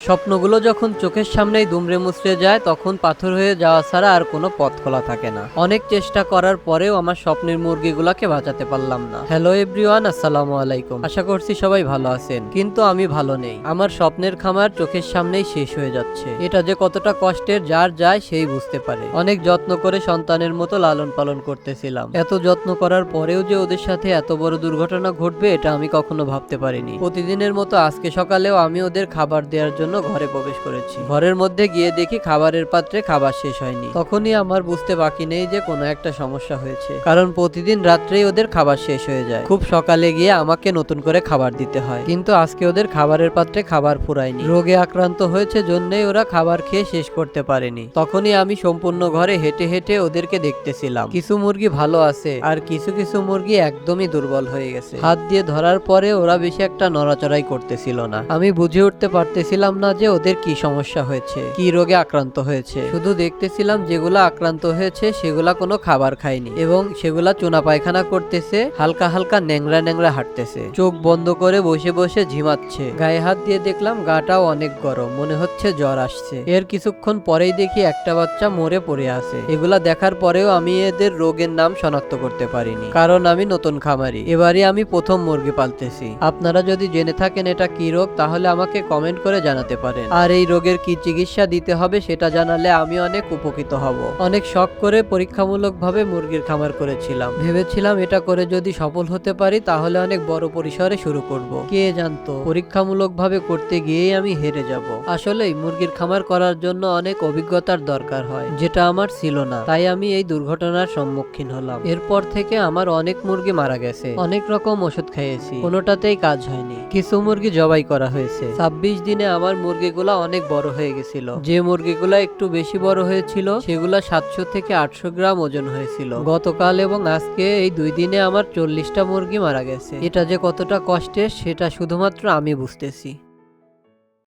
স্বপ্নগুলো যখন চোখের সামনেই দুমড়ে মুচড়ে যায় তখন পাথর হয়ে যাওয়া ছাড়া আর কোনো পথ খোলা থাকে না। অনেক চেষ্টা করার পরেও আমার স্বপ্নের মুরগিগুলোকে বাঁচাতে পারলাম না। হ্যালো এভরিওয়ান, আসসালামু আলাইকুম। আশা করছি সবাই ভালো আছেন, কিন্তু আমি ভালো নেই। আমার স্বপ্নের খামার চোখের সামনেই শেষ হয়ে যাচ্ছে। এটা যে কতটা কষ্টের যার যায় সেই বুঝতে পারে। অনেক যত্ন করে সন্তানের মতো লালন পালন করতেছিলাম। এত যত্ন করার পরেও যে ওদের সাথে এত বড় দুর্ঘটনা ঘটবে এটা আমি কখনো ভাবতে পারিনি। প্রতিদিনের মতো আজকে সকালেও আমি ওদের খাবার দেওয়ার জন্য ঘরে প্রবেশ করেছি। ঘরের মধ্যে গিয়ে দেখি খাবারের পাত্রে খাবার শেষ হয়নি। তখনই আমার বুঝতে বাকি নেই যে কোনো একটা সমস্যা হয়েছে, কারণ প্রতিদিন রাত্রেই ওদের খাবার শেষ হয়ে যায়। খুব সকালে গিয়ে আমাকে নতুন করে খাবার দিতে হয়, কিন্তু আজকে ওদের খাবারের পাত্রে খাবার ফুরায়নি। রোগে আক্রান্ত হয়েছে জন্যই ওরা খাবার খেয়ে শেষ করতে পারেনি। তখনই আমি সম্পূর্ণ ঘরে হেঁটে হেঁটে ওদেরকে দেখতেছিলাম। কিছু মুরগি ভালো আছে আর কিছু কিছু মুরগি একদমই দুর্বল হয়ে গেছে। হাত দিয়ে ধরার পরে ওরা বেশি একটা নড়াচড়াই করতেছিল না। আমি বুঝে উঠতে পারতেছিলাম না যে ওদের কি সমস্যা হয়েছে, কি রোগে আক্রান্ত হয়েছে। শুধু দেখতেছিলাম যেগুলা আক্রান্ত হয়েছে সেগুলা কোনো খাবার খায়নি এবং সেগুলা চুনা পায়খানা করতেছে, হালকা হালকা ন্যাংরা ন্যাংরা হাঁটতেছে, চোখ বন্ধ করে বসে বসে ঝিমাচ্ছে। গায়ে হাত দিয়ে দেখলাম গাটাও অনেক গরম, মনে হচ্ছে জ্বর আসছে। এর কিছুক্ষণ পরেই দেখি একটা বাচ্চা মরে পড়ে আছে। এগুলা দেখার পরেও আমি এদের রোগের নাম শনাক্ত করতে পারিনি, কারণ আমি নতুন খামারি। এবারে আমি প্রথম মুরগি পালতেছি। আপনারা যদি জেনে থাকেন এটা কি রোগ তাহলে আমাকে কমেন্ট করে জানাতে পারেন, আর এই রোগের কি চিকিৎসা দিতে হবে সেটা জানালে আমি অনেক উপকৃত হব। অনেক শখ করে পরীক্ষামূলকভাবে মুরগির খামার করেছিলাম। ভেবেছিলাম এটা করে যদি সফল হতে পারি তাহলে অনেক বড় পরিসরে শুরু করব। কে জানতো পরীক্ষামূলকভাবে করতে গিয়েই আমি হেরে যাব। আসলেই মুরগির খামার করার জন্য অনেক অভিজ্ঞতার দরকার হয়, যেটা আমার ছিল না। তাই আমি এই দুর্ঘটনার সম্মুখীন হলাম। এরপর থেকে আমার অনেক মুরগি মারা গেছে। অনেক রকম ওষুধ খাইয়েছি, কোনোটাতেই কাজ হয়নি। কিছু মুরগি জবাই করা হয়েছে। 26 দিনে আমার মুরগিগুলা অনেক বড় হয়ে গেছিল। যে মুরগিগুলা একটু বেশি বড় হয়েছিল সেগুলা 700 থেকে 800 গ্রাম ওজন হয়েছিল। গতকাল এবং আজকে এই 2 দিনে আমার 40টা মুরগি মারা গেছে। এটা যে কতটা কষ্টের সেটা শুধুমাত্র আমি বুঝতেছি।